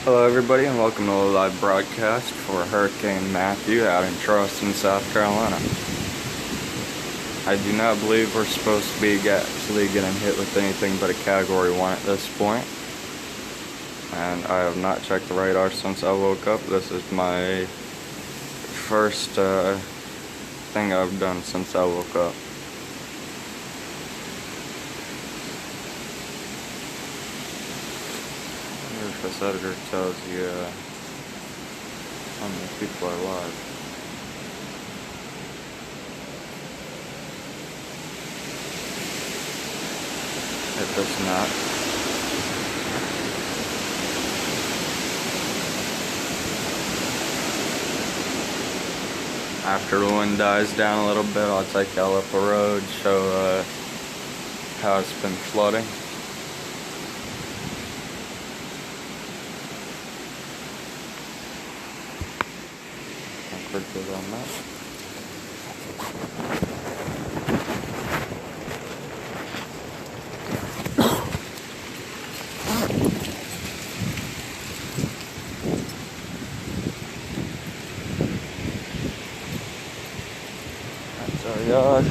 Hello everybody and welcome to a live broadcast for Hurricane Matthew out in Charleston, South Carolina. I do not believe we're supposed to be actually getting hit with anything but a Category 1 at this point. And I have not checked the radar since I woke up. This is my first thing I've done since I woke up. If this editor tells you how many people are live. It does not. After the wind dies down a little bit, I'll take y'all up a road, show how it's been flooding. On that. That's our yard.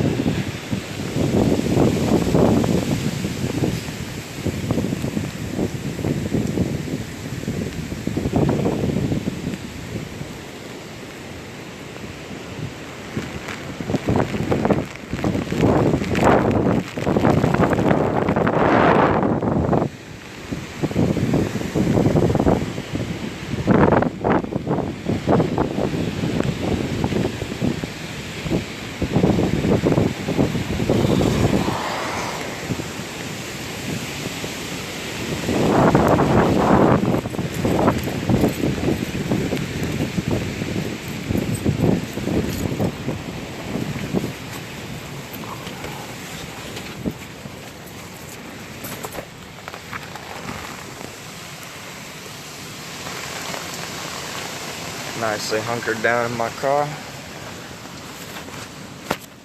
Nicely hunkered down in my car.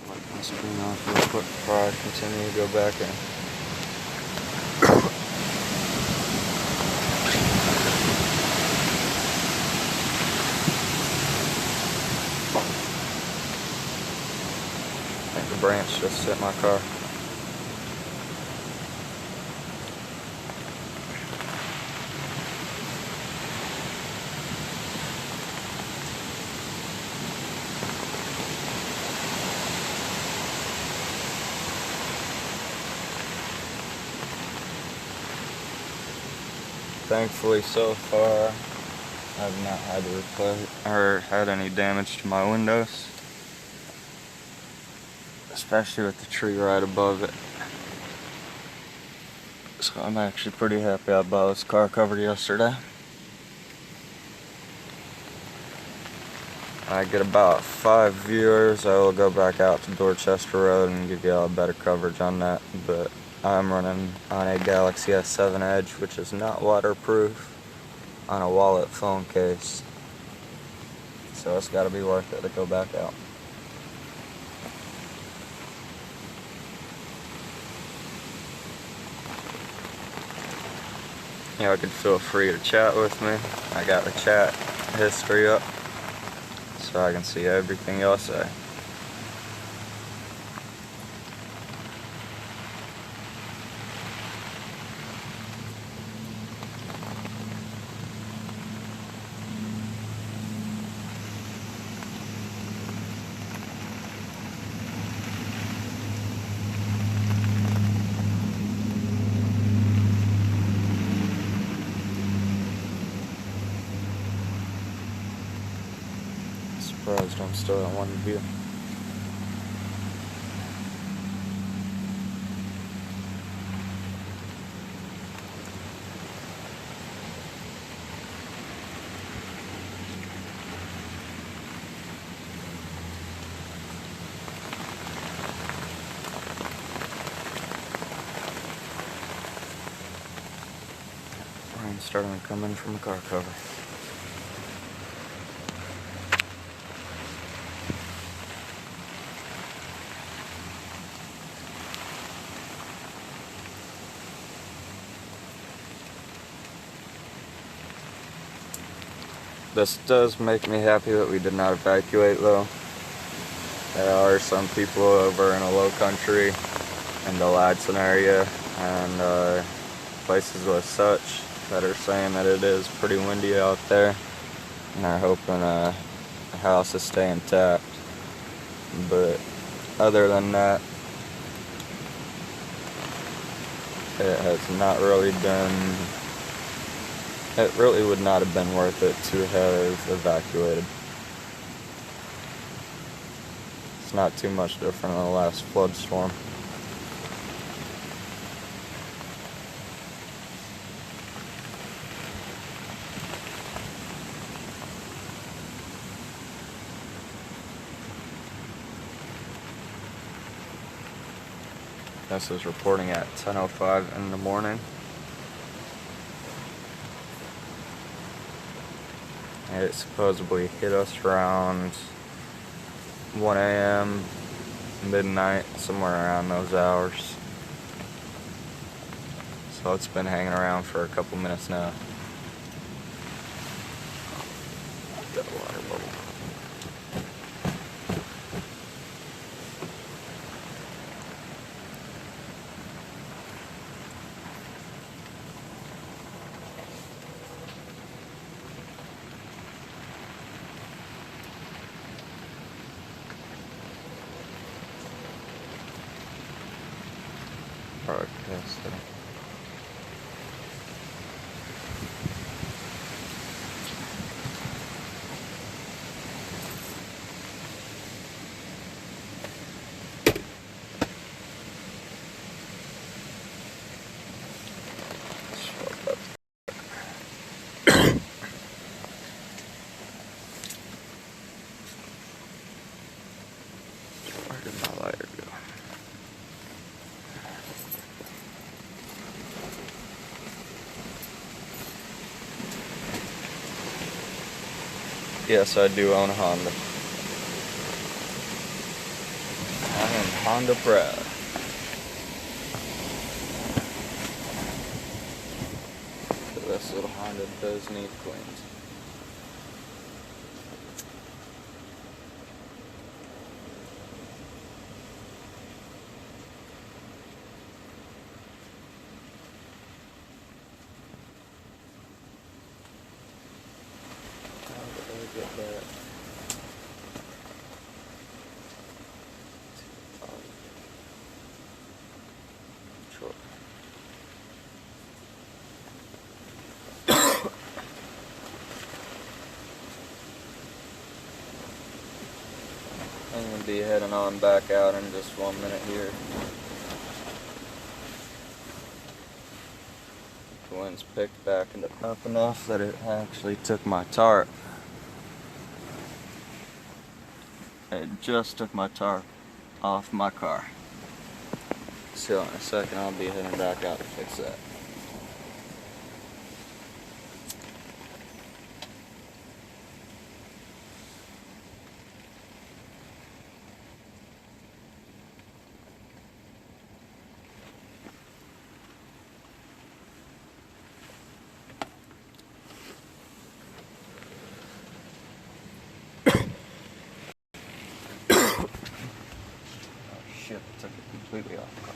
Wipe my screen off real quick before I continue to go back in. I think the branch just hit my car. Thankfully, so far, I've not had to replace or had any damage to my windows, especially with the tree right above it. So I'm actually pretty happy I bought this car covered yesterday. When I get about 5 viewers, I will go back out to Dorchester Road and give y'all better coverage on that. But I'm running on a Galaxy S7 Edge, which is not waterproof, on a wallet phone case. So it's got to be worth it to go back out. Y'all can feel free to chat with me. I got the chat history up so I can see everything y'all say. Surprised I'm still at one view. Rain's starting to come in from the car cover. This does make me happy that we did not evacuate, though. There are some people over in the low country in the Ladson area and places with such that are saying that it is pretty windy out there, and are hoping the houses stay intact. But other than that, it has not really been, it really would not have been worth it to have evacuated. It's not too much different than the last flood storm. This is reporting at 10:05 in the morning. It supposedly hit us around 1 a.m., midnight, somewhere around those hours. So it's been hanging around for a couple minutes now. Got a water bubble. Broadcasting. Where did my lighter go? Yes, I do own a Honda. I am Honda proud. This little Honda does need cleans. Get that. Sure. I'm gonna be heading on back out in just 1 minute here. The wind's picked back up enough that it actually took my tarp. It just took my tarp off my car. So in a second I'll be heading back out to fix that. Shit, it took it completely off the car.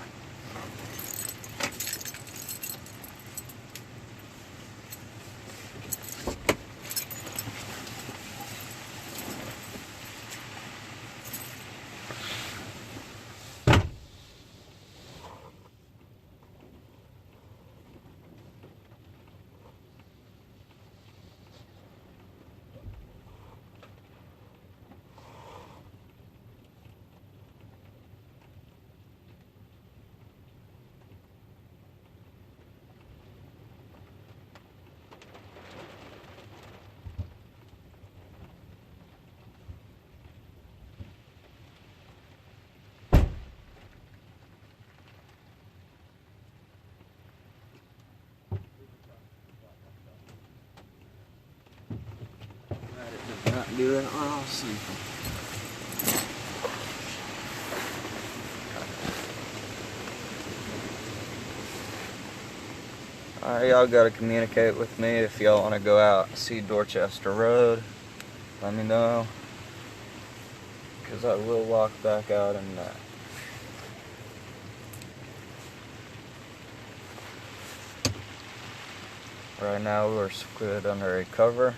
Not do that when I was sleeping. Alright, y'all gotta communicate with me if y'all want to go out and see Dorchester Road. Let me know, because I will walk back out in that. Right now we're secluded under a cover,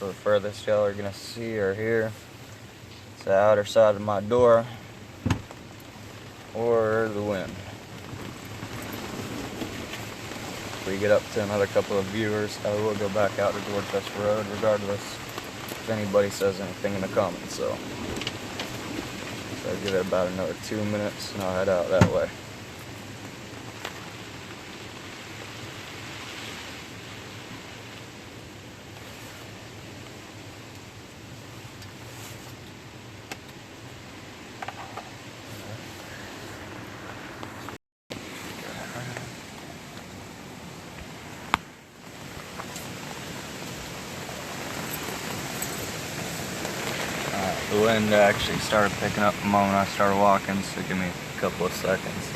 so the furthest y'all are gonna see or hear is the outer side of my door or the wind. If we get up to another couple of viewers, I will go back out to Dorchester Road regardless if anybody says anything in the comments. So I'll give it about another 2 minutes and I'll head out that way. The wind actually started picking up the moment I started walking, so give me a couple of seconds.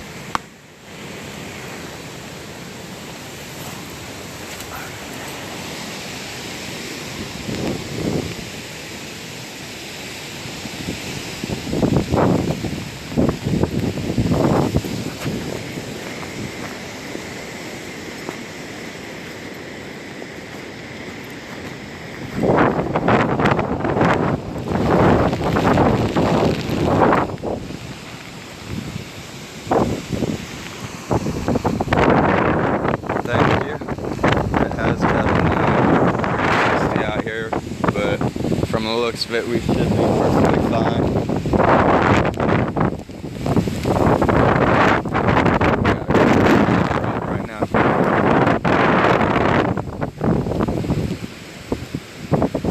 From the looks of it, we should be perfectly fine. Right now.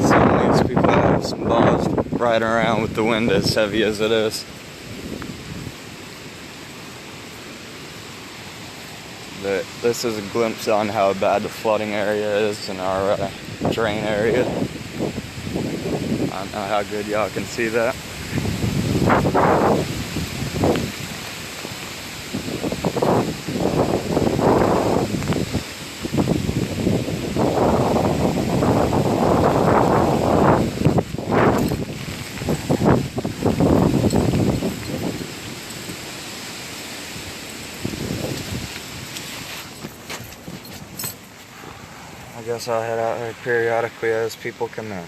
Some of these people have some balls riding around with the wind as heavy as it is. But this is a glimpse on how bad the flooding area is in our drain area. I don't know how good y'all can see that. I guess I'll head out here periodically as people come in.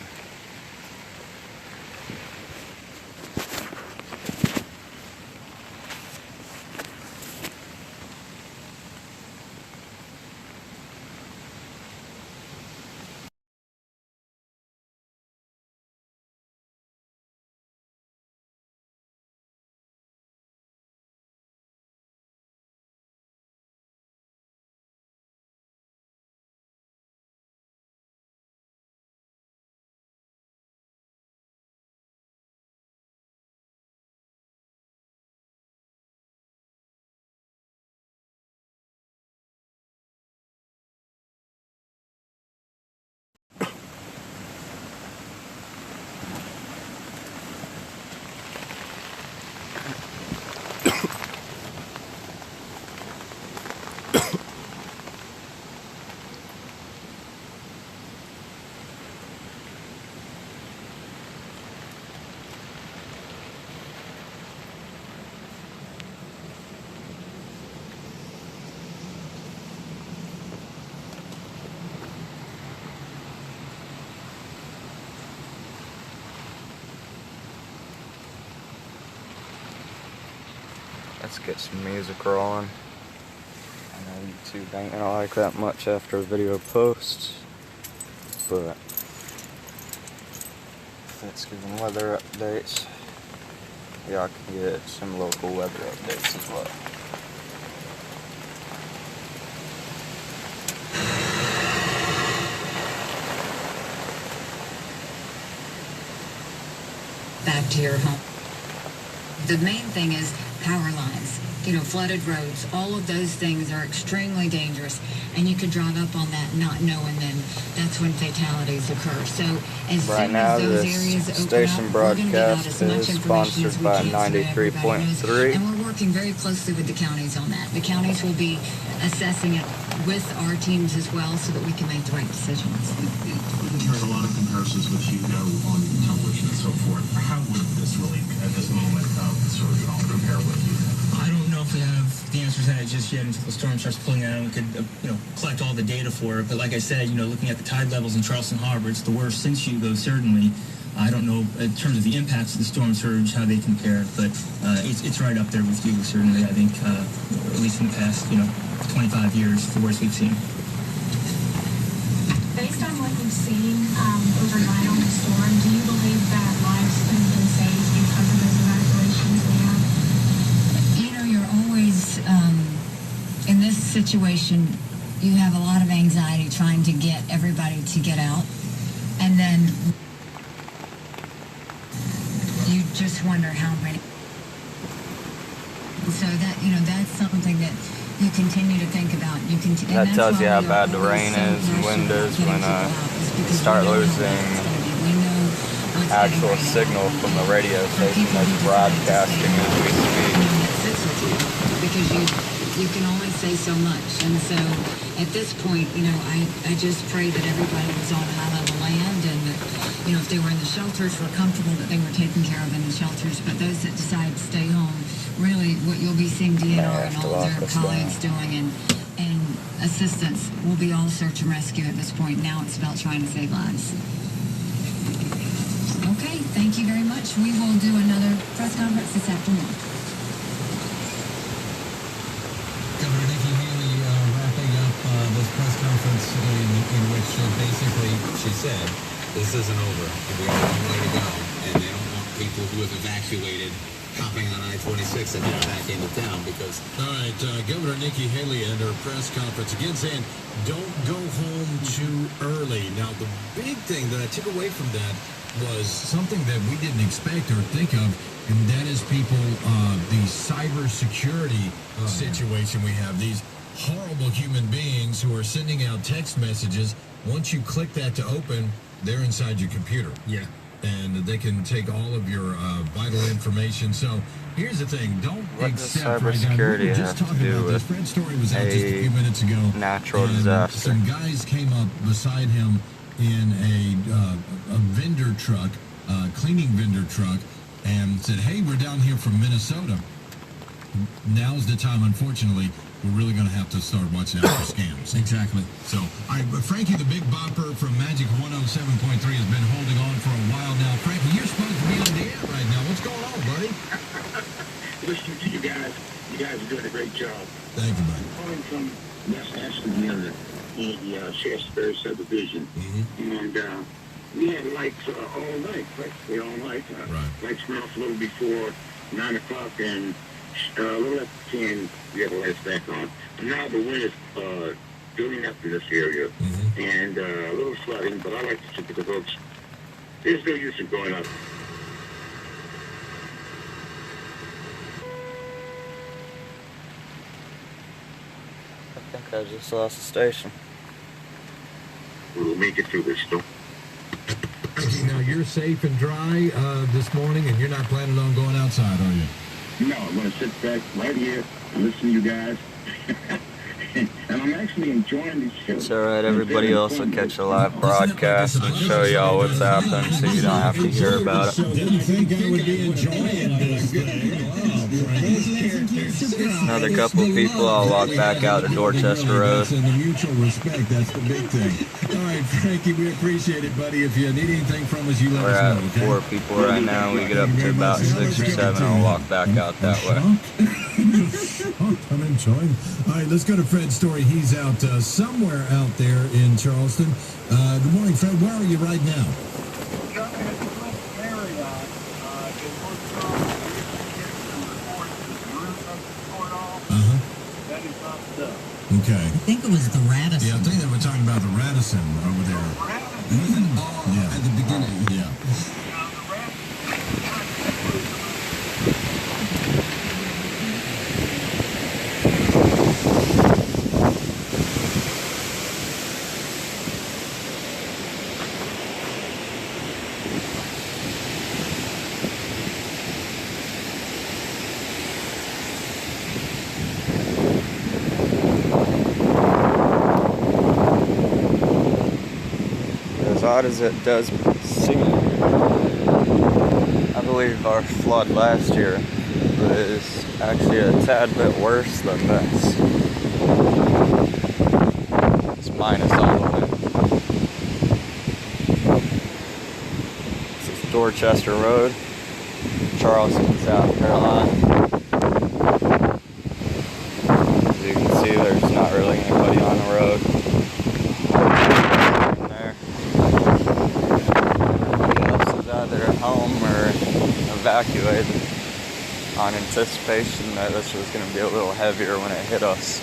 Let's get some music rolling. I know YouTube ain't gonna like that much after a video posts, but let's give them weather updates. Y'all can get some local weather updates as well. Back to your home. The main thing is power lines, flooded roads. All of those things are extremely dangerous, and you could drive up on that not knowing, then that's when fatalities occur. So as soon as those areas open up, we're going to get out as much information as we can so everybody knows. And we're working very closely with the counties on that. The counties will be assessing it with our teams as well so that we can make the right decisions. We've heard a lot of comparisons with Hugo on television and so forth. How would this really, at this moment, sort of all compare with Hugo? I don't know if we have the answers to that just yet until the storm starts pulling out and we could, collect all the data for it. But like I said, looking at the tide levels in Charleston Harbor, it's the worst since Hugo, certainly. I don't know in terms of the impacts of the storm surge, how they compare, but it's right up there with Hugo, certainly. I think, at least in the past, 25 years, the worst we've seen. Based on what you've seen overnight on the storm, do you believe that lives could have been saved because of those evacuations we have? You're always, in this situation, you have a lot of anxiety trying to get everybody to get out. And then you just wonder how many. So that's something that you continue to think about. That tells you how bad the rain is and wind is when you start losing actual signal from the radio station that's broadcasting as we speak. Because you can only say so much. And so at this point, I just pray that everybody was on high level land and that, if they were in the shelters, were comfortable that they were taken care of in the shelters. But those that decide to stay home, really what you'll be seeing DNR and all of their colleagues doing and assistance will be all search and rescue at this point. Now it's about trying to save lives. Okay, thank you very much. We will do another press conference this afternoon. Governor Nikki Haley wrapping up this press conference in which basically she said, this isn't over. We got a long way to go, and they don't want people who have evacuated hopping on I-26 and get back into town because... All right, Governor Nikki Haley at her press conference again saying, don't go home too early. Now, the big thing that I took away from that was something that we didn't expect or think of, and that is people, the cybersecurity situation we have. These horrible human beings who are sending out text messages. Once you click that to open, they're inside your computer. Yeah. And they can take all of your vital information. So here's the thing: don't accept right now. We were just talking about this. Fred's story was out just a few minutes ago. Natural disaster. Some guys came up beside him in a vendor truck, cleaning vendor truck, and said, "Hey, we're down here from Minnesota. Now's the time, unfortunately." We're really going to have to start watching out for scams. Exactly. So, Frankie the Big Bopper from Magic 107.3 has been holding on for a while now. Frankie, you're supposed to be on the air right now. What's going on, buddy? Listening to you guys. You guys are doing a great job. Thank you, buddy. Calling from West Ashland here in the Shakespeare subdivision. And we had lights all night, practically all night. Lights went off a little before 9 o'clock and a little after 10, we have the lights back on. And now the wind is building up in this area and a little flooding, but I like to say to the folks, there's no use in going up. I think I just lost the station. We'll make it through this storm. Now, you're safe and dry this morning, and you're not planning on going outside, are you? No, I'm going to sit back right here and listen to you guys. And I'm actually enjoying the show. It's alright, everybody else will catch a live broadcast and show y'all what's happening so you don't have to hear about it. Didn't think I would be enjoying this thing. Another couple of people, I'll walk back out to Dorchester Road. And the mutual respect, that's the big thing. All right, Frankie, we appreciate it, buddy. If you need anything from us, you let We're us at know, okay? 4 people right now. We get up to about 6 or 7, I'll walk back out that way. I'm enjoying. All right, let's go to Fred's story. He's out somewhere out there in Charleston. Good morning, Fred. Where are you right now? Okay. I think it was the Radisson. Yeah, I think they were talking about the Radisson over there. Yeah, at the beginning. Yeah. bad as it does seem. I believe our flood last year was actually a tad bit worse than this. It's minus all of it. This is Dorchester Road, Charleston, South Carolina. As you can see, there's not really anybody on the road. There. Most is either at home or evacuated on anticipation that this was going to be a little heavier when it hit us.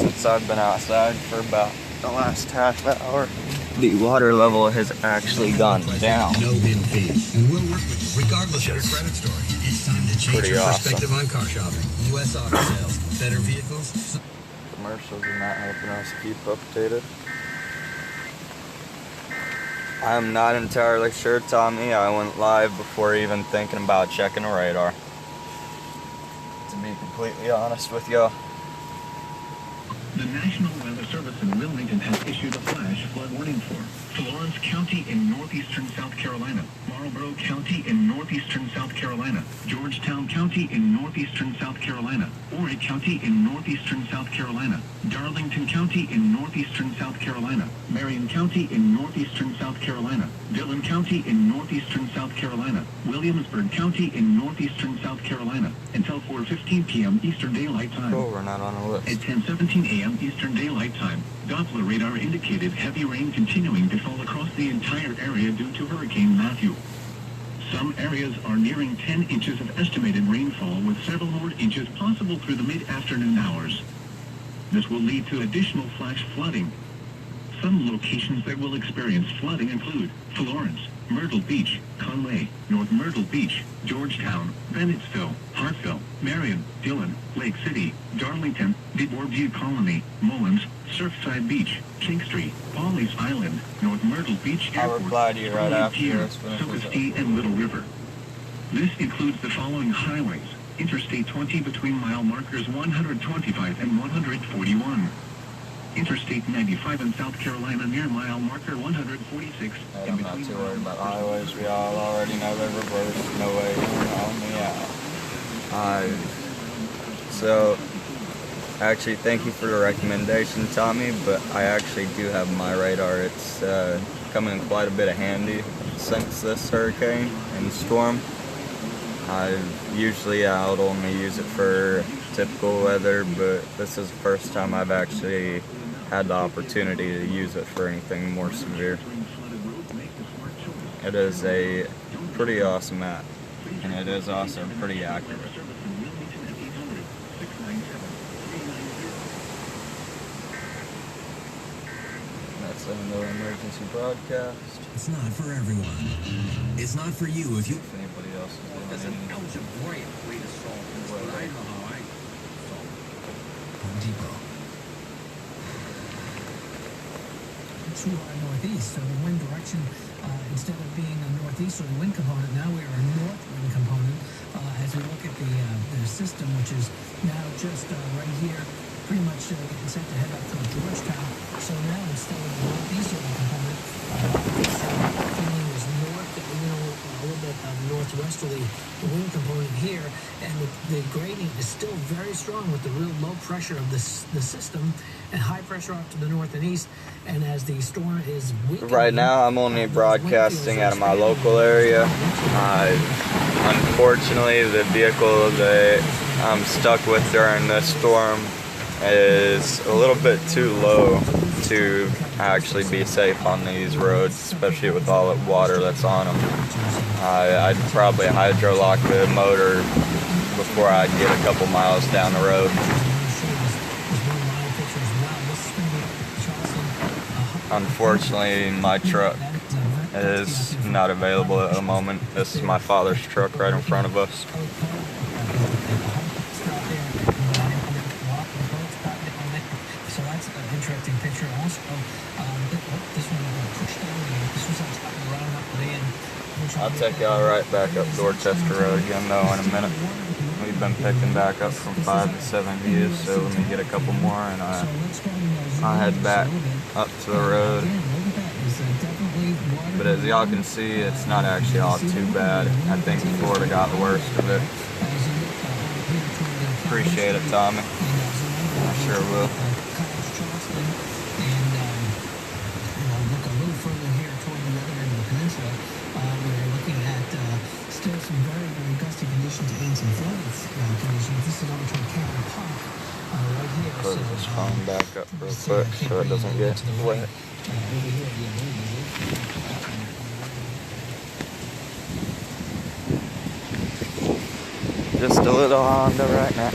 Since I've been outside for about the last half hour, the water level has actually gone down. No hidden fees. And we'll work with you regardless of your credit story. It's time to change your perspective on car shopping. U.S. auto sales. Better vehicles. Commercials are not helping us keep updated. I'm not entirely sure, Tommy. I went live before even thinking about checking a radar. To be completely honest with you. The National Weather Service in Wilmington has issued a flash flood warning for Florence County in northeastern South Carolina, Marlborough County in northeastern South Carolina, Georgetown County in northeastern South Carolina, Horry County in northeastern South Carolina, Darlington County in northeastern South Carolina, Marion County in northeastern South Carolina, Dillon County in northeastern South Carolina, Williamsburg County in northeastern South Carolina, until 4:15 p.m. Eastern Daylight Time. Oh, we're not on the list. At 10:17 a.m. Eastern Daylight Time, Doppler radar indicated heavy rain continuing to fall across the entire area due to Hurricane Matthew. Some areas are nearing 10 inches of estimated rainfall, with several more inches possible through the mid-afternoon hours. This will lead to additional flash flooding. Some locations that will experience flooding include Florence, Myrtle Beach, Conway, North Myrtle Beach, Georgetown, Bennettsville, Hartsville, Marion, Dillon, Lake City, Darlington, DeBoer View Colony, Mullins, Surfside Beach, King Street, Pawleys Island, North Myrtle Beach Airport, I'll reply to you right after this. Socastee, and Little River. This includes the following highways: Interstate 20 between mile markers 125 and 141. Interstate 95 in South Carolina near mile marker 146. I'm not too worried about highways. We all already know they're reversed. No way on me out. So, actually, thank you for the recommendation, Tommy, but I actually do have my radar. It's coming in quite a bit of handy since this hurricane and storm. I usually I'll only use it for typical weather, but this is the first time I've actually had the opportunity to use it for anything more severe. It is a pretty awesome app, and it is also pretty accurate. That's another emergency broadcast. It's not for everyone. It's not for you if you... If anybody else is doing That's an algebraic way to solve this, but I know how I solve it. Home Depot. To our northeast, so the wind direction, instead of being a northeasterly wind component, now we are a north wind component. As we look at the system, which is now just right here, pretty much getting set to head up to Georgetown. So now instead of the northeasterly component, this feeling is north, a little bit of northwesterly wind component here, and the gradient is still very strong with the real low pressure of the system and high pressure off to the north and east. And as the storm is weakening, right now I'm only broadcasting out of my local area. Unfortunately, the vehicle that I'm stuck with during this storm is a little bit too low to actually be safe on these roads, especially with all the water that's on them. I'd probably hydrolock the motor before I'd get a couple miles down the road. Unfortunately, my truck is not available at the moment. This is my father's truck right in front of us. So that's an interesting picture. Also, this one pushed down. This was on top of the roundabout land, which I'll take y'all right back up Dorchester Road again though in a minute. We've been picking back up from 5 to 7 views, so let me get a couple more and I'll head back up to the road. But as y'all can see, it's not actually all too bad. I think Florida got the worst of it. Appreciate it, Tommy. I sure will. Still some very, very gusty conditions and some floods conditions. This is over toward CameraFi right here. Close this phone back up real quick so it doesn't get wet. Just a little Honda right now.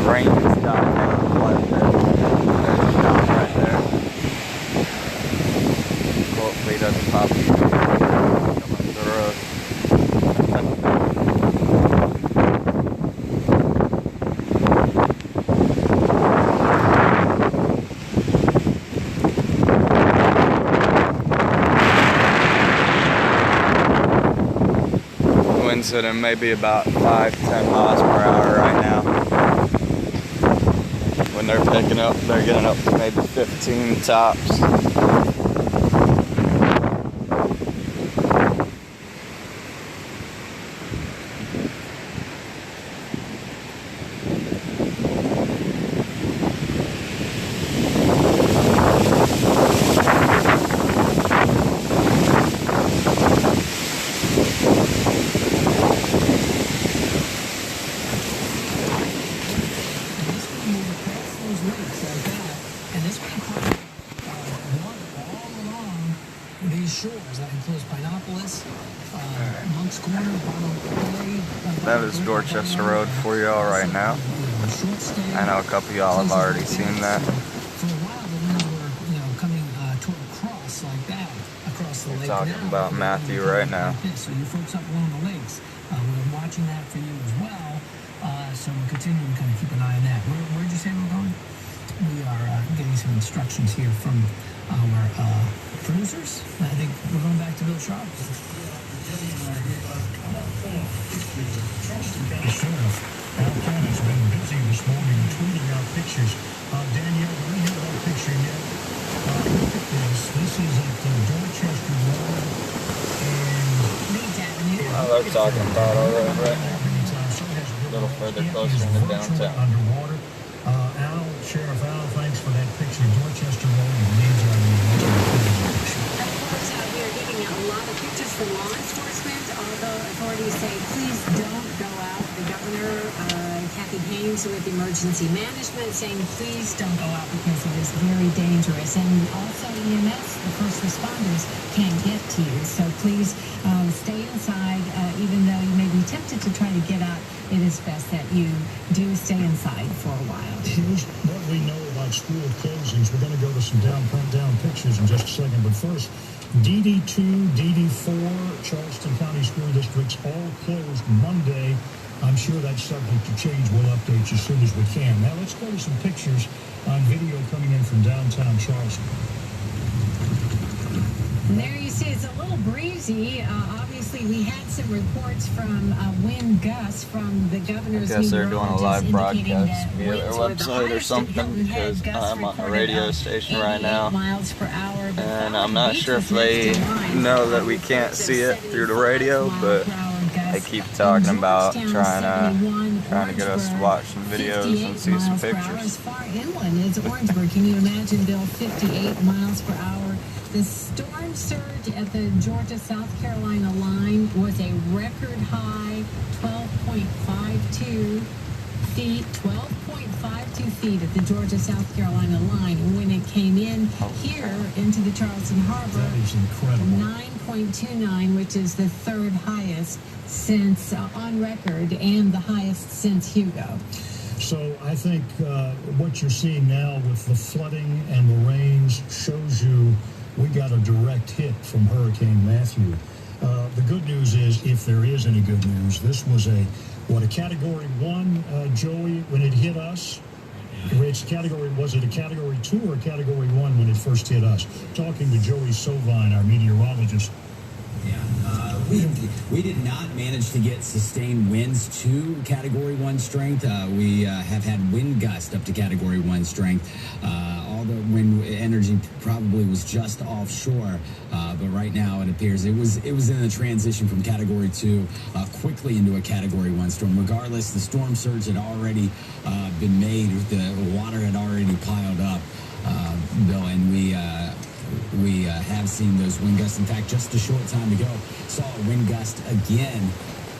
Rain just died down quite a bit. There's a stop right there. Hopefully it doesn't pop coming up the road. Wind's hitting maybe about 5-10 miles per hour right now. When they're picking up, they're getting up to maybe 15 tops. Shores that includes Pinopolis, Monk's Corner, That is Dorchester Road for y'all right now. I know a couple of y'all have already seen that. For a while, the winds were, coming toward across like that, across the lake. We're talking about Matthew right now. So you folks up along the lakes, we're watching that for you as well. So we'll continue to kind of keep an eye on that. Where'd you say we're going? We are getting some instructions here from our producers. I think we're going back to Bill Sharp. The sheriff, Al Canna's been busy this morning tweeting out pictures. Danielle, do we have that picture yet? Look at this. This is at Dorchester Road and they're talking about all right, right? A little further closer to downtown. Underwater. Sheriff Al, thanks for that picture. Dorchester Road and Leeds Avenue. Of course, we are getting a lot of pictures from law enforcement, although authorities say please don't go out. The governor, Kathy Haynes, with emergency management, saying please don't go out because it is very dangerous. And also EMS, the first responders, can't get to you. So please stay inside. Even though you may be tempted to try to get out, it is best that you do stay inside for a while. Here's what we know about school closings. We're going to go to some down pictures in just a second. But first, DD2, DD4, Charleston County School Districts all closed Monday. I'm sure that's subject to change. We'll update you as soon as we can. Now let's go to some pictures on video coming in from downtown Charleston. And there you see it's a little breezy. Obviously, we had some reports from wind gusts from the governor's. I guess they're doing a live broadcast via their website or something because I'm on a radio station right now. Miles per hour, and I'm not sure if they know that we can't see it through the radio, but they keep talking about trying to get us to watch some videos and see some pictures. As far inland as Orangeburg, can you imagine, Bill? 58 miles per hour. The storm surge at the Georgia-South Carolina line was a record high 12.52 feet, 12.52 feet at the Georgia-South Carolina line. When it came in here into the Charleston Harbor, that is incredible. 9.29, which is the third highest since on record and the highest since Hugo. So I think what you're seeing now with the flooding and the rains shows you we got a direct hit from Hurricane Matthew. the good news is, if there is any good news, this was a Category 1, Joey, when it hit us? Was it a Category 2 or a Category 1 when it first hit us? Talking to Joey Sovine, our meteorologist. Yeah, we did not manage to get sustained winds to Category 1 strength. We have had wind gusts up to Category 1 strength. All the wind energy probably was just offshore, but right now it appears it was in the transition from Category 2 quickly into a Category 1 storm. Regardless, the storm surge had already been made. The water had already piled up, Bill, and we have seen those wind gusts. In fact, just a short time ago, saw a wind gust again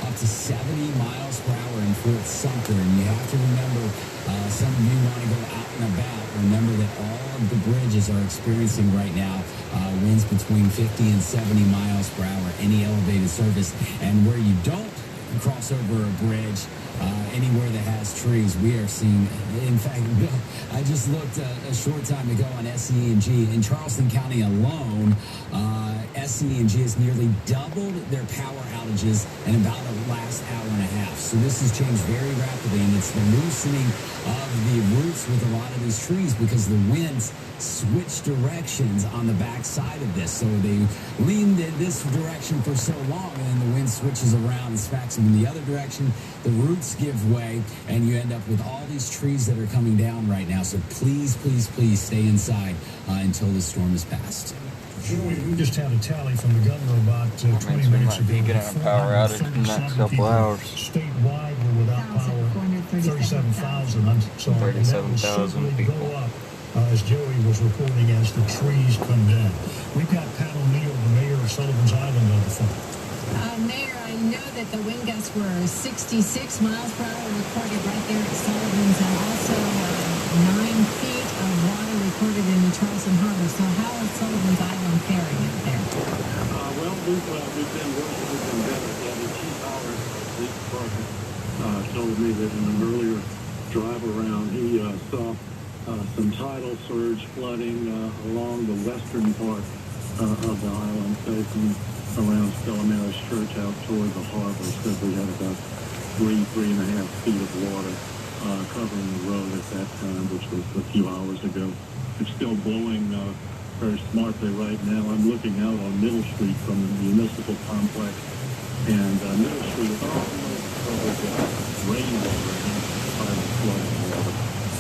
up to 70 miles per hour in Fort Sumter. And you have to remember, some of you want to go out and about, remember that all of the bridges are experiencing right now winds between 50 and 70 miles per hour, any elevated surface. And where you don't cross over a bridge, anywhere that has trees, we are seeing. In fact, Bill, I just looked a short time ago on SCE&G. In Charleston County alone, SCE&G has nearly doubled their power outages in about the last hour and a half. So this has changed very rapidly, and it's the loosening of the roots with a lot of these trees because the winds switch directions on the back side of this. So they leaned in this direction for so long, and then the wind switches around and smacks them in the other direction. The roots give way, and you end up with all these trees that are coming down right now. So please, please, please stay inside until the storm is passed. Joey, we just had a tally from the governor about 20 minutes ago. Be getting a power outage in the next couple hours. Statewide were without power. 37,000. I'm sorry. 37,000 people. Go up, as Joey was reporting, as the trees come down. We've got Pat O'Neill, the mayor of Sullivan's Island, on the phone. Mayor, I know that the wind gusts were 66 miles per hour recorded right there at Sullivan's, and also 9 feet of water recorded in the Charleston Harbor. So how is Sullivan's Island faring out there? Well, we've been working with them better. The chief power police department told me that in an earlier drive around, he saw some tidal surge flooding along the western part of the island, facing around Stella Maris Church out toward the harbor. Said we had about 3.5 feet of water covering the road at that time, which was a few hours ago. It's still blowing very smartly right now. I'm looking out on Middle Street from the municipal complex, and Middle Street is all covered with rainwater and flooding water.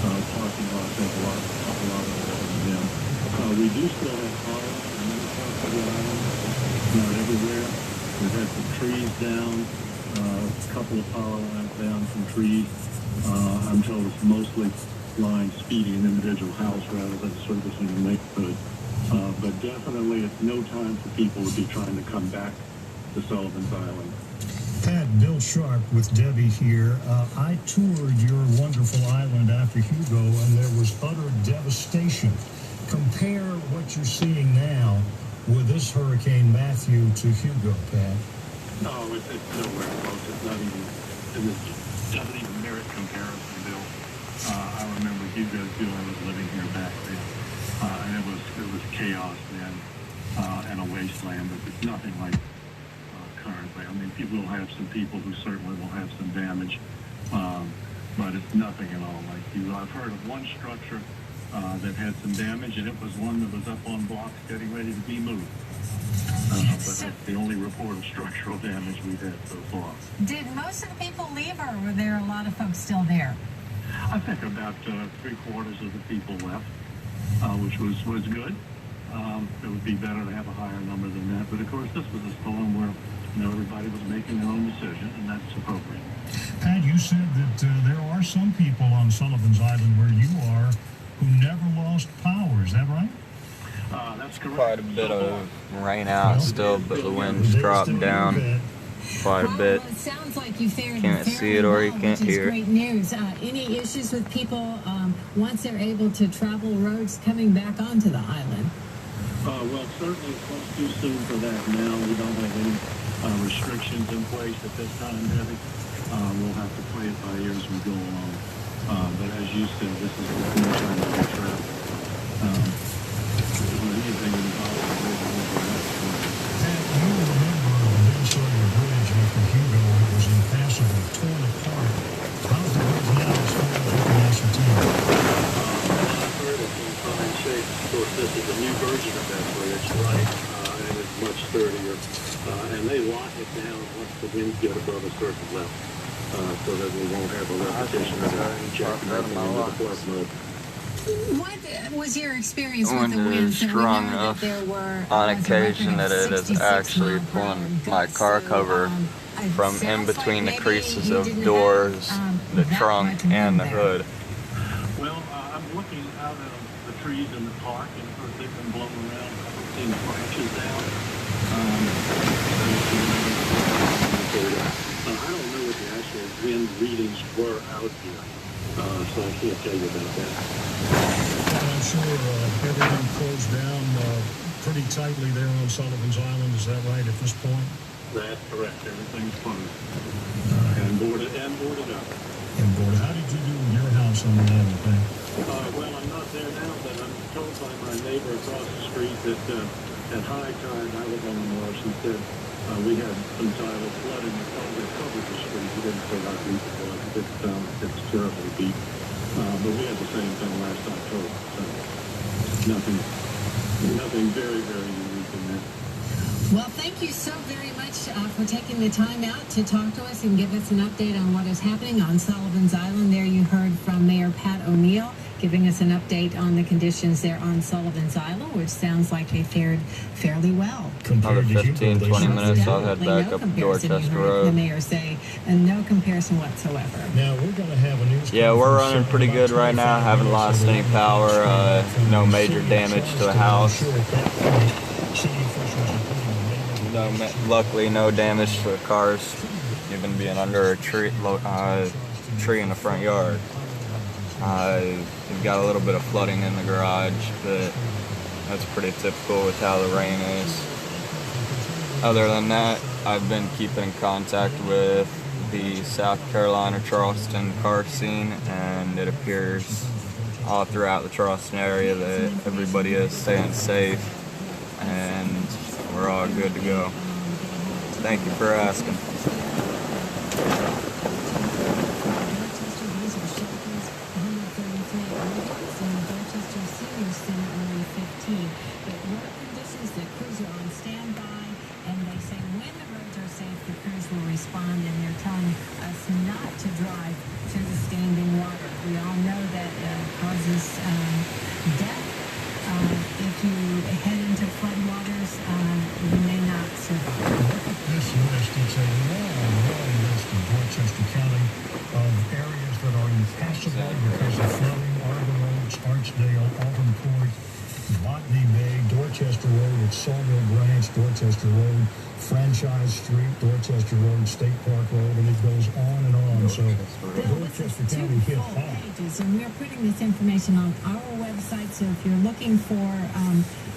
Parking lots have a lot of water in them. We do still have power in many parts of the island, not everywhere. We've had some trees down, a couple of power lines down from trees. I'm told it's mostly lines feeding an individual house rather than servicing a neighborhood. But definitely it's no time for people to be trying to come back to Sullivan's Island. Pat, Bill Sharp with Debbie here. I toured your wonderful island after Hugo, and there was utter devastation. Compare what you're seeing now with this Hurricane Matthew to Hugo, Pat. No, it's nowhere close. It's not even, it doesn't even merit comparison, Bill. I remember Hugo too. I was living here back then, and it was chaos then, and a wasteland. But it's nothing like currently. I mean, people will have some people who certainly will have some damage, but it's nothing at all like you. I've heard of one structure that had some damage, and it was one that was up on blocks getting ready to be moved. But that's the only report of structural damage we've had so far. Did most of the people leave, or were there a lot of folks still there? I think about 3/4 of the people left, which was good. It would be better to have a higher number than that. But of course, this was a storm where everybody was making their own decision, and that's appropriate. Pat, you said that there are some people on Sullivan's Island where you are who never lost power. Is that right? That's correct. Quite a bit of rain out still, but the wind's dropped down quite a bit. Well, it sounds like you fared Can't see it or you can't hear it. Great news. Any issues with people once they're able to travel roads coming back onto the island? Well, certainly it's much too soon for that now. We don't have any restrictions in place at this time, Debbie. We'll have to play it by ear as we go along. But as you said, this is the first time that we travel. Anything involved with Pat, you remember the much sturdier. And they lock it down once the winds get above a certain level, so that we won't have a repetition of injecting into the flood mode. What was your experience When with the it is winds? And we strong know that enough there were on as a occasion record that of it is 66 actually mile per hour pulling my gusts. car So, cover it from in sounds like between the maybe creases you of didn't doors, have, the that trunk, much and wind the there. hood. Well, I'm looking out at the trees in the park, and of course they've been blown around. I've seen the branches down. I don't know what the actual wind readings were out here, so I can't tell you about that. I'm sure everything closed down pretty tightly there on Sullivan's Island. Is that right at this point? That's correct. Everything's closed and boarded up. And boarded. How did you do with your house on the island, Ben? Well, I'm not there now, but I'm told by my neighbor across the street that at high tide, I live on the marsh, he said we had some tidal flooding that probably covered the street. He didn't say how deep it was. It's terribly deep. But we had the same thing last October. So nothing very, very unique in that. Well, thank you so very much for taking the time out to talk to us and give us an update on what is happening on Sullivan's Island. There you heard from Mayor Pat O'Neill giving us an update on the conditions there on Sullivan's Island, which sounds like they fared fairly well. Another 15, 20 minutes, I'll head back up Dorchester The Road. mayor say, and no comparison whatsoever. Now, we're going to have a news. Yeah, we're running pretty good right now. Haven't lost any power. No major damage to the house. Luckily, no damage to the cars, even being under a tree in the front yard. We've got a little bit of flooding in the garage, but that's pretty typical with how the rain is. Other than that, I've been keeping in contact with the South Carolina Charleston car scene, and it appears all throughout the Charleston area that everybody is staying safe, and we're all good to go. Thank you for asking. Respond, and they're telling us not to drive through the standing water. We all know that causes death. If you head into floodwaters, you may not survive. Look at this list. It's a long list in Dorchester County of areas that are impassable because of flooding. Arbor Oaks, Archdale, Auburn Court, Botany Bay, Dorchester Road at Sawmill Branch, Dorchester Road, Franchise Street, Dorchester Road, State Park Road, and it goes on and on. So Dorchester County hit hard. And we're putting this information on our website, so if you're looking for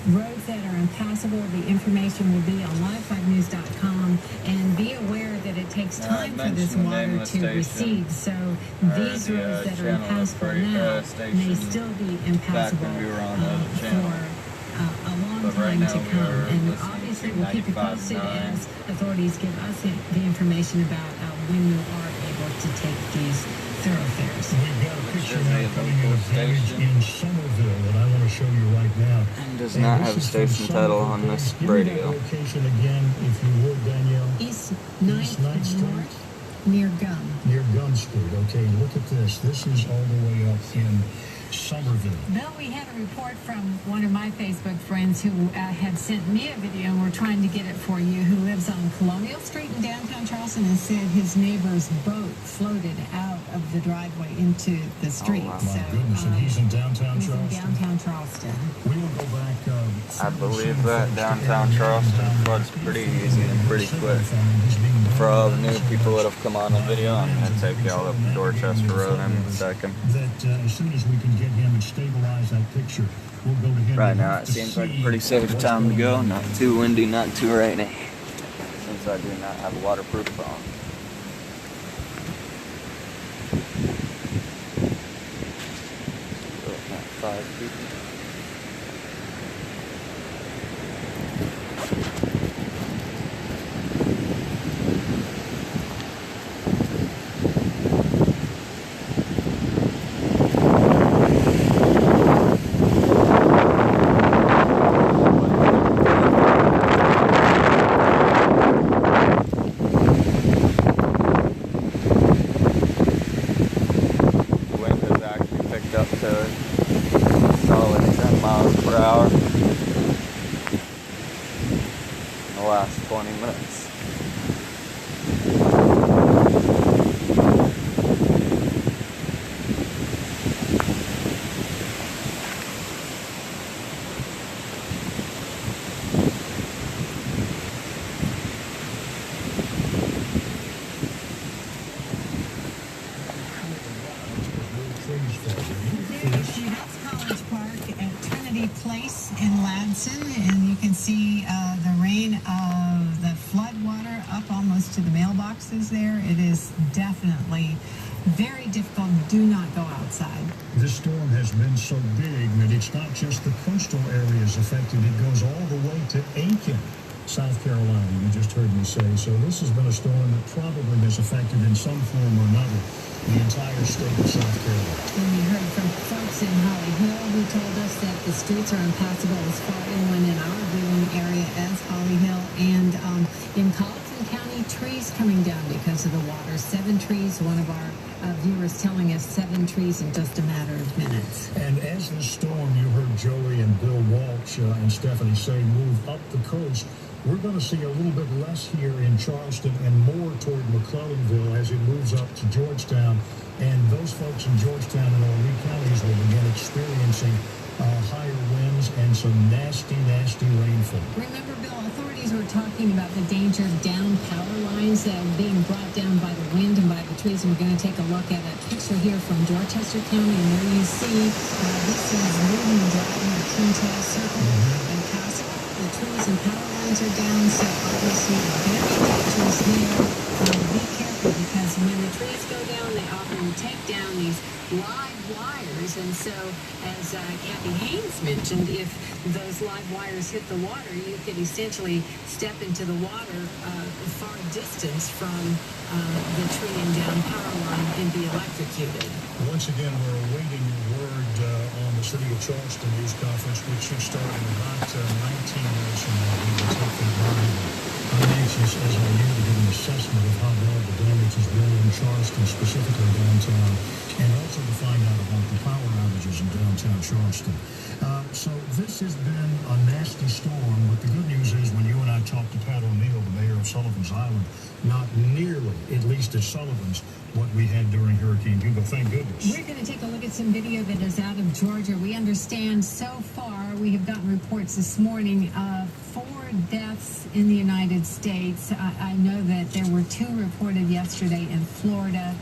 roads that are impassable, the information will be on live5news.com, and be aware that it takes time for this water to recede. So these roads that are impassable now may still be impassable for a long time to come. And obviously we'll keep you posted as authorities give us the information about when you are able to take these thoroughfares. We've got a picture now coming in of damage in Somerville that I want to show you right now. And does not have a station title on this radio. Location again, if you would, Danielle. East 9th Street. Near Gum. Near Gum Street. Okay, look at this. This is all the way up in Somerville. Bill, we had a report from one of my Facebook friends who had sent me a video, and we're trying to get it for you, who lives on Colonial Street in downtown Charleston, and said his neighbor's boat floated out of the driveway into the street. Oh, my goodness, and he's in downtown Charleston? He's in downtown Charleston. We will go back. I believe that downtown Charleston floods pretty easy and pretty quick. For all the new people that have come on the video, I'm going to take y'all up Dorchester Road in a second. That as soon as we can get him and stabilize that picture, we'll go to him. Right now it seems like a pretty safe time to go. Not too windy, not too rainy. Since I do not have a waterproof phone. Five people. the last 20 minutes. Place in Ladson, and you can see the rain of the flood water up almost to the mailboxes there. It is definitely very difficult. Do not go outside. This storm has been so big that it's not just the coastal areas affected. It goes all the way to Aiken, South Carolina, you just heard me say. So this has been a storm that probably has affected in some form or another the entire state of South Carolina. And we heard from folks in Holly Hill who told us that the streets are impassable as far inland in our viewing area as Holly Hill. And in Charleston County, trees coming down because of the water. 7 trees. One of our viewers telling us 7 trees in just a matter of minutes. And as this storm, you heard Joey and Bill Walsh and Stephanie say, move up the coast. We're going to see a little bit less here in Charleston and more toward McClellanville as it moves up to Georgetown. And those folks in Georgetown and all Lee counties will begin experiencing higher winds and some nasty, nasty rainfall. Remember, Bill, authorities were talking about the danger of downed power lines being brought down by the wind and by the trees. And we're going to take a look at a picture here from Dorchester County. And there you see this is moving and driving the Quintel Circle and Castle. The trees and power lines are down, so obviously very dangerous there. Be careful, because when the trees go down, they often take down these live wires. And so, as Kathy Haynes mentioned, if those live wires hit the water, you could essentially step into the water far distance from the tree and down power line and be electrocuted. Once again, we're awaiting word on the City of Charleston news conference, which should start in about 19 minutes from now. We will take that live. I'm anxious, as are you, to get an assessment of how bad the damage has been in Charleston, specifically downtown, and also to find out about the power outages in downtown Charleston. So this has been a nasty storm, but the good news is when you and I talked to Pat O'Neill, the mayor of Sullivan's Island, not nearly, at least at Sullivan's, what we had during Hurricane Hugo. Thank goodness. We're going to take a look at some video that is out of Georgia. We understand so far, we have gotten reports this morning of 4 deaths in the United States. I know that there were 2 reported yesterday in Florida.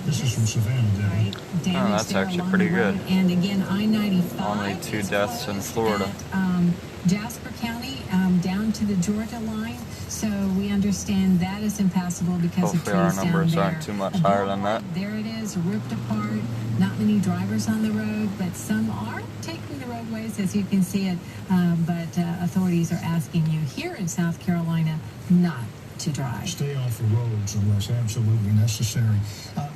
This is from Savannah, Debbie. Right, oh, that's actually pretty good. And again, I-95. Only 2 deaths in Florida. At, Jasper County, down to the Georgia line. So we understand that is impassable because hopefully of trees our numbers down there. aren't too much higher than that. There it is, ripped apart. Not many drivers on the road, but some are taking the roadways, as you can see it. But authorities are asking you here in South Carolina not to drive. Stay off the roads unless absolutely necessary.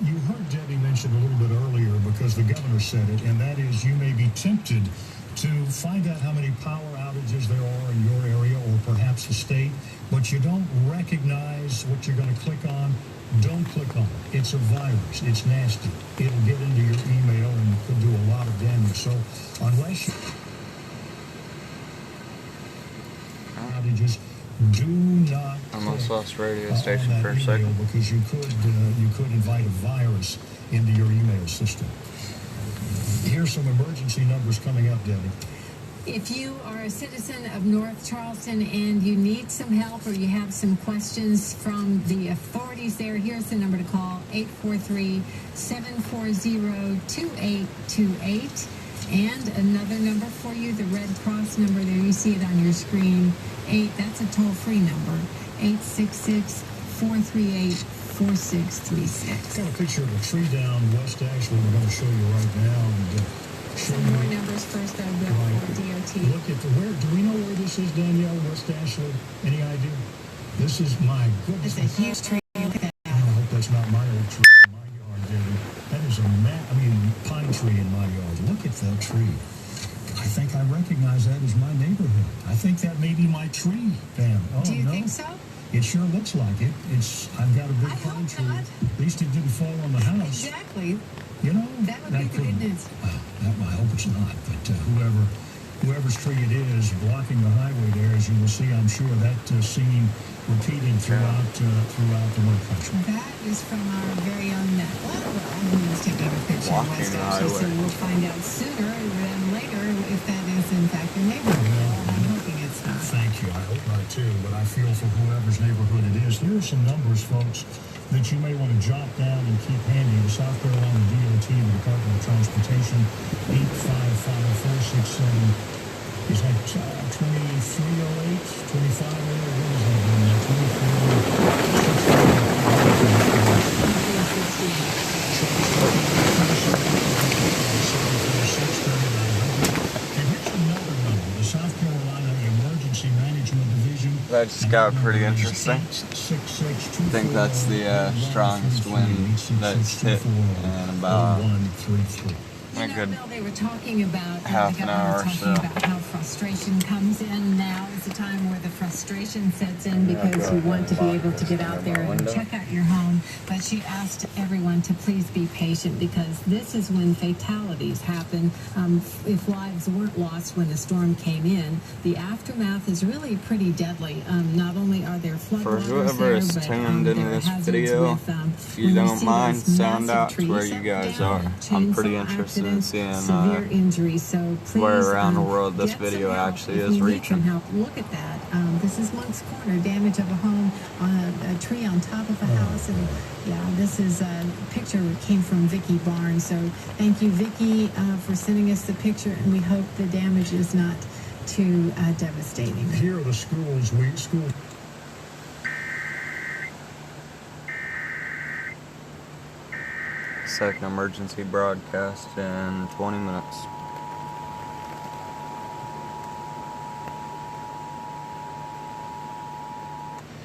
You heard Debbie mention a little bit earlier, because the governor said it, and that is you may be tempted to find out how many power outages there are in your area or perhaps the state, but you don't recognize what you're going to click on. Don't click on it. It's a virus. It's nasty. It'll get into your email and could do a lot of damage. So unless you outages, do not almost lost radio station for a second, because you could invite a virus into your email system. Here's some emergency numbers coming up, Debbie. If you are a citizen of North Charleston and you need some help or you have some questions from the authorities there, here's the number to call, 843-740-2828. And another number for you, the Red Cross number there, you see it on your screen. That's a toll-free number, 866-438-4636. Got a picture of a tree down West Ashland we're going to show you right now. And, some more numbers first, though, Bill, for DOT. Look at do we know where this is, Danielle, West Ashland? Any idea? This is, my goodness. It's a huge tree. Look at that. I hope that's not my old tree in my yard, Debbie. That is a pine tree in my yard. Look at that tree. I think I recognize that as my neighborhood. I think that may be my tree, Pam. Oh, do you think so? It sure looks like it. I've got a big pine tree. Not. At least it didn't fall on the house. Exactly. You know, that would be good news. I hope it's not, but whoever whoever's tree it is blocking the highway there, as you will see, I'm sure, that scene repeated throughout the Low Country. That is from our very own Matt Gladwell, who was taking a picture of West Ashley. So we'll find out sooner than later if that is in fact your neighborhood. Well, I'm hoping it's not. Thank you. I hope not too, but I feel for whoever's neighborhood it is. There are some numbers, folks, that you may want to jot down and keep handy. The South Carolina DOT, the Department of Transportation, 855-467. Is that 2308, 2508? What is that? 2338. And here's another number. The South Carolina Emergency Management Division. That just got pretty interesting. I think that's the strongest wind that's hit in about a good Bill, they were talking about half an hour or so. About how frustration comes in. Now is the time where the frustration sets in because you want to be able to get out there and check out your home. But she asked everyone to please be patient because this is when fatalities happen. If lives weren't lost when the storm came in, the aftermath is really pretty deadly. Not only are there flood For waters whoever there, is but tuned into this video, if you don't mind, sound out to where you guys are. I'm pretty interested in seeing severe injuries, so please, where around the world this video actually is reaching. Help. Look at that. This is Monk's Corner, damage of a home on a tree on top of a house, and yeah, this is a picture that came from Vicki Barnes. So thank you, Vicki, for sending us the picture, and we hope the damage is not too devastating. Here are the schools. Second emergency broadcast in 20 minutes.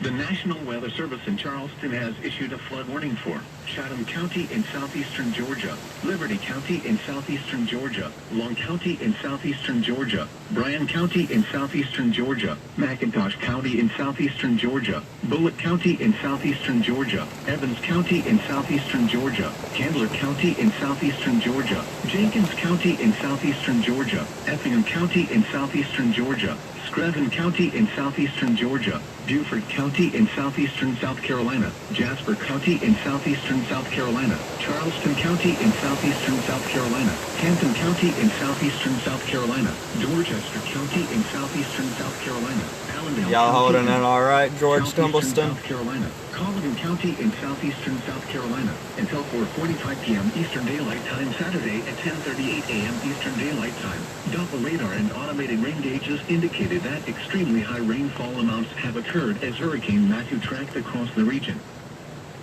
The National Weather Service in Charleston has issued a flood warning for Chatham County in southeastern Georgia, Liberty County in southeastern Georgia, Long County in southeastern Georgia, Bryan County in southeastern Georgia, McIntosh County in southeastern Georgia, Bullitt County in southeastern Georgia, Evans County in southeastern Georgia, Candler County in southeastern Georgia, Jenkins County in southeastern Georgia, Effingham County in southeastern Georgia, Scranton County in southeastern Georgia, Beaufort County in southeastern South Carolina, Jasper County in southeastern South Carolina, Charleston County in southeastern South Carolina, Hampton County in southeastern South Carolina, Dorchester County in southeastern South Carolina, Allendale Y'all holding County it all right, George Tumbleston? South Carolina, Colligan County in southeastern South Carolina, until 4:45 p.m. Eastern Daylight Time Saturday at 10:38 a.m. Eastern Daylight Time. Doppler radar and automated rain gauges indicated that extremely high rainfall amounts have occurred as Hurricane Matthew tracked across the region.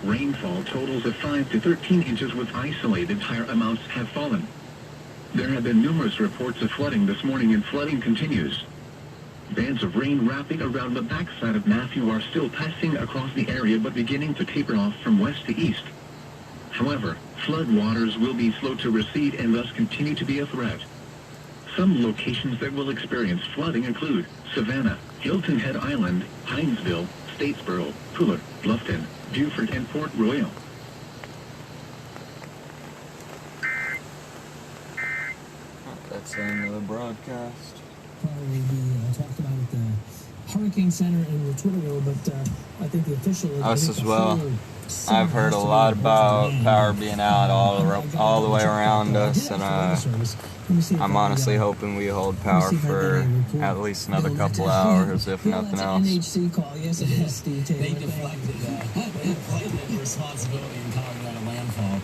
Rainfall totals of 5 to 13 inches with isolated higher amounts have fallen. There have been numerous reports of flooding this morning, and flooding continues. Bands of rain wrapping around the backside of Matthew are still passing across the area but beginning to taper off from west to east. However, flood waters will be slow to recede and thus continue to be a threat. Some locations that will experience flooding include Savannah, Hilton Head Island, Hinesville, Statesboro, Fuller, Bluffton, Beaufort, and Port Royal. That's the end of the broadcast. Probably be talked about at the Hurricane Center in the Twitter world, but I think the official... Us as well. I've heard a lot about power being out all the way around us, and I'm honestly hoping we hold power for at least another couple hours, if nothing else. NHC call. Yes, it is, Steve Taylor. They deflected the responsibility in Colorado landfall.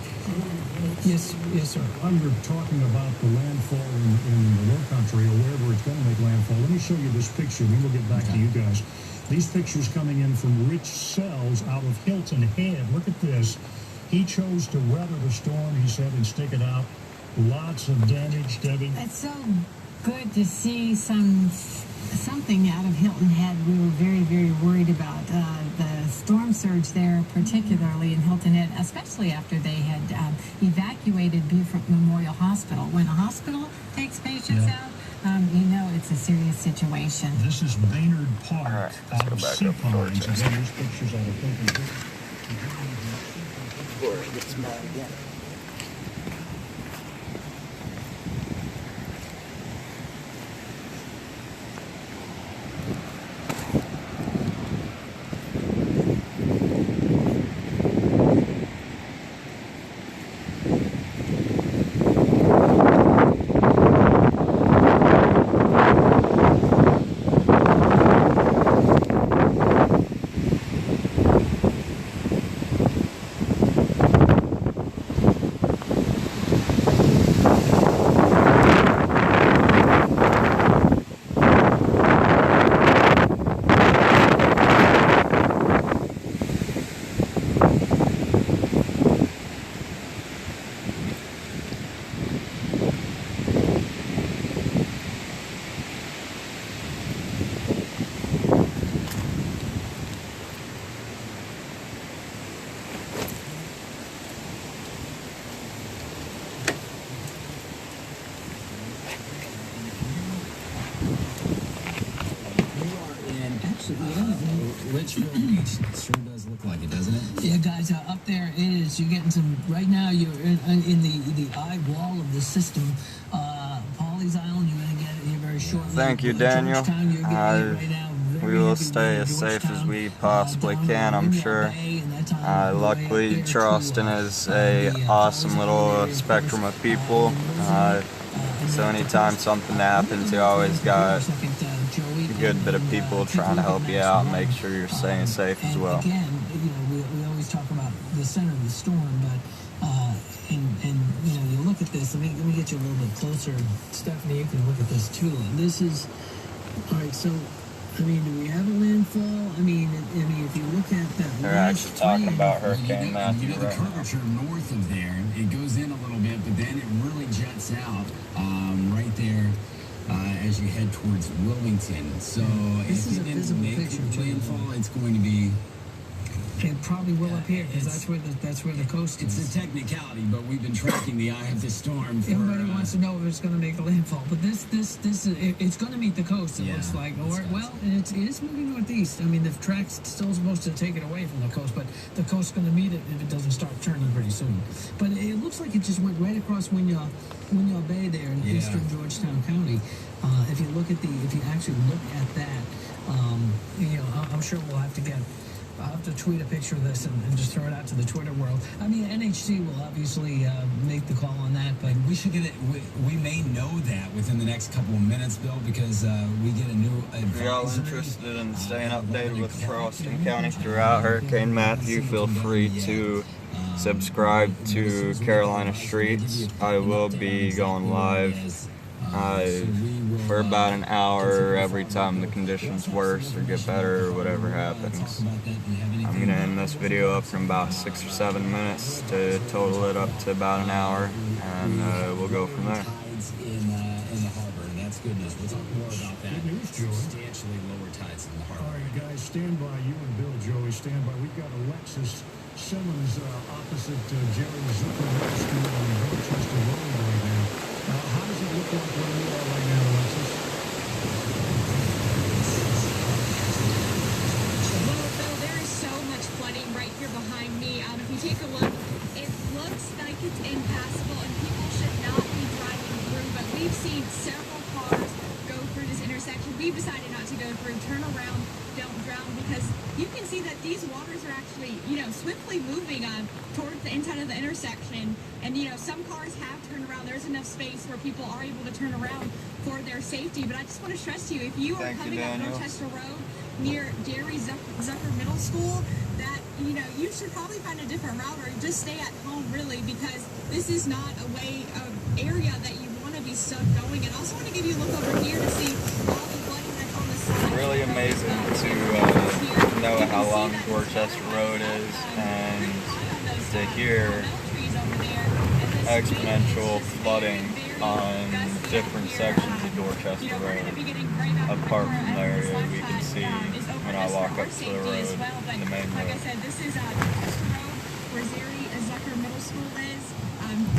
Yes, sir. While you're talking about the landfall in the Low Country, or wherever it's going to make landfall, let me show you this picture, then we'll get back to you guys. These pictures coming in from Rich Sells out of Hilton Head. Look at this. He chose to weather the storm, he said, and stick it out. Lots of damage, Debbie. It's so good to see something out of Hilton Head. We were very, very worried about the storm surge there, particularly in Hilton Head, especially after they had evacuated Beaufort Memorial Hospital. When a hospital takes patients out, you know it's a serious situation. This is Baynard Park out of Sea Pines. Again, these pictures out of Hilton Head. Before it gets mad again. And absolutely, yeah. Litchfield Beach sure does look like it, doesn't it? Yeah, guys, up there it is. You're getting some right now. You're in the eye wall of the system. Pawleys Island, you're going to get it here very shortly. Thank you, Daniel. We will stay as safe as we possibly can, I'm sure. Luckily, Charleston is a awesome little spectrum of people. So anytime something happens, you always got a good bit of people trying to help you out and make sure you're staying safe as well. Again, we always talk about the center of the storm, but you look at this. Let me get you a little bit closer, Stephanie. You can look at this too. This is all right. So, I mean, do we have a landfall? I mean, if you look at that, they're actually talking about Hurricane Matthew. You know, the curvature north of there, it goes in a little bit, but then it really jets out right there as you head towards Wilmington. So this if is it a didn't visible make picture. Landfall, it's going to be. It probably will up here because that's where the coast is. It's a technicality, but we've been tracking the eye of the storm. Everybody wants to know if it's going to make a landfall, but this it's going to meet the coast. It looks like, or well, it is moving northeast. I mean, the track's still supposed to take it away from the coast, but the coast's going to meet it if it doesn't start turning pretty soon. But it looks like it just went right across Winyaw Bay there in eastern Georgetown County. If you actually look at that, I'm sure we'll have to I'll have to tweet a picture of this and just throw it out to the Twitter world. I mean, NHC will obviously make the call on that, but we should get it. We may know that within the next couple of minutes, Bill, because we get a new advisory. If you're all interested in staying updated with Charleston County throughout Hurricane Matthew, feel free to subscribe to Carolina Streets. I will be going live for about an hour every time the conditions worse or get better or whatever happens. I'm going to end this video up in about 6 or 7 minutes to total it up to about an hour, and we'll go from there. In the harbor, and that's good news. We'll talk more about that. Good news, Joey. Substantially lower tides in the harbor. All right, guys, stand by. You and Bill, Joey, stand by. We've got Alexis Simmons opposite Jerry Zucker Middle School on Dorchester Road right now. How does it look like where you are right now, Alexis? Well, Bill, there is so much flooding right here behind me. If you take a look, it looks like it's impassable and people should not be driving through, but we've seen several cars go through this intersection. We've decided not to go through. Turn around, don't drown, because you can see that these waters are actually, swiftly moving towards the inside of the intersection. And, some cars have turned around. There's enough space where people are able to turn around for their safety. But I just want to stress to you, if you are coming up Dorchester Road near Jerry Zucker Middle School, that, you should probably find a different route or just stay at home, really, because this is not a area that you want to be stuck going. And I also want to give you a look over here to see all the flooding that's on the side. It's really amazing to know how long Dorchester Road is and to hear exponential flooding on different sections of Dorchester Road. Apart from the area we can see when I walk up to the road, the main road. Like I said, this is Dorchester Road, where Jerry Zucker Middle School is.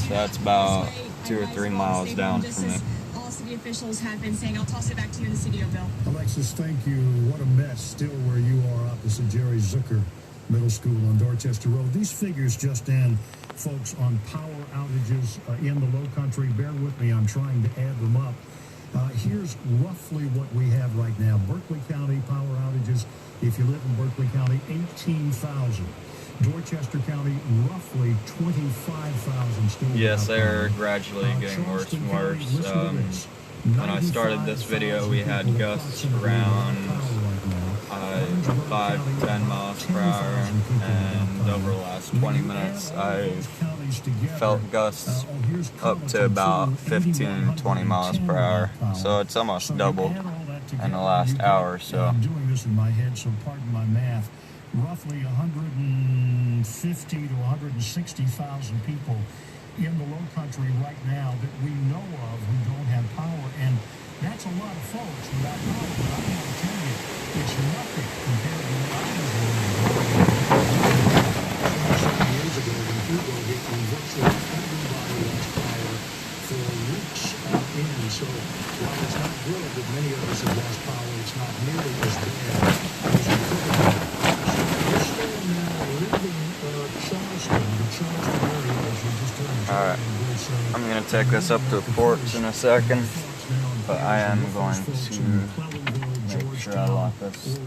So that's about 2 or 3 miles down from me. All city officials have been saying. I'll toss it back to you in the studio, Bill. Alexis, thank you. What a mess still where you are opposite Jerry Zucker Middle School on Dorchester Road. These figures just in, folks, on power outages in the low country. Bear with me. I'm trying to add them up. Here's roughly what we have right now. Berkeley County power outages, if you live in Berkeley County, 18,000. Dorchester County, roughly 25,000 still. Yes, they're gradually getting worse and worse. When I started this video, we had gusts around 5 to 10 miles per hour, and over the last 20 minutes, I've felt gusts up to about 15, 20 miles per hour. So it's almost doubled in the last hour or so. I'm doing this in my head, so pardon my math. Roughly 150 to 160,000 people in the low country right now that we know of who don't have power, and that's a lot of folks without power. But I'm going to tell you, it's nothing compared to what I was living years ago when Hugo hit, and virtually everybody lost power for weeks on end. So while it's not good that many of us have lost power, it's not nearly as bad take this up to the porch in a second, but I am going to make sure I lock this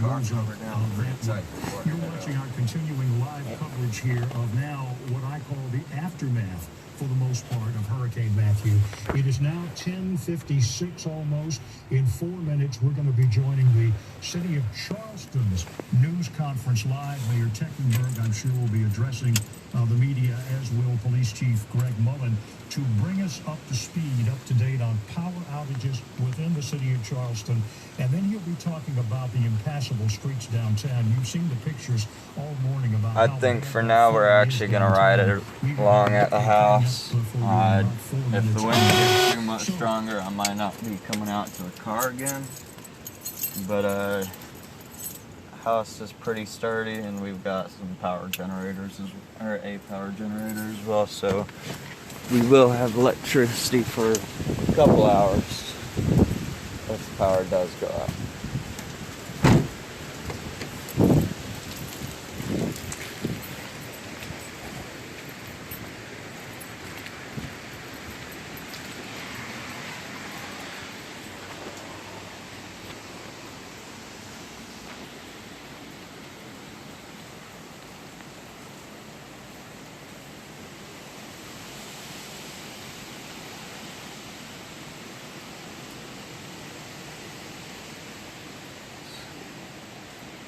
car cover down pretty tight. You're watching our continuing live coverage here of now what I call the aftermath, for the most part, of Hurricane Matthew. It is now 10:56 almost. In 4 minutes, we're going to be joining the city of Charleston's news conference live. Mayor Tecklenburg, I'm sure, will be addressing the media, as will Police Chief Greg Mullen, to bring us up to speed, up to date on power outages within the city of Charleston. And then he'll be talking about the impassable streets downtown. You've seen the pictures all morning about I think for now we're actually going to ride it along at the house. If the wind gets too much stronger, I might not be coming out to the car again. But the house is pretty sturdy, and we've got some power generators, or a power generator as well, so we will have electricity for a couple hours if the power does go out.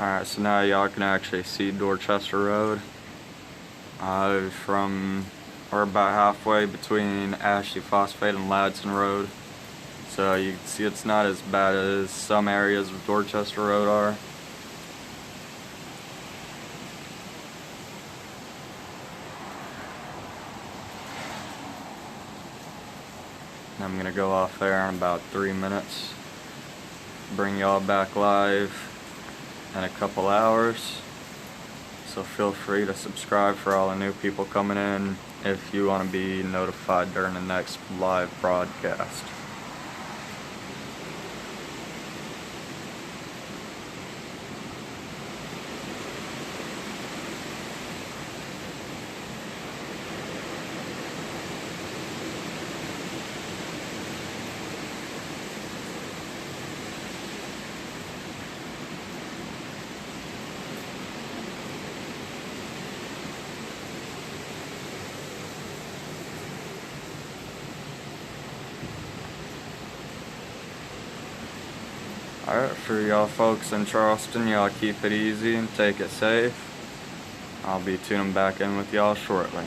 Alright, so now y'all can actually see Dorchester Road. We're about halfway between Ashley Phosphate and Ladson Road. So you can see it's not as bad as some areas of Dorchester Road are. I'm gonna go off there in about 3 minutes. Bring y'all back live in a couple hours, so feel free to subscribe for all the new people coming in if you want to be notified during the next live broadcast. Alright, for y'all folks in Charleston, y'all keep it easy and take it safe. I'll be tuning back in with y'all shortly.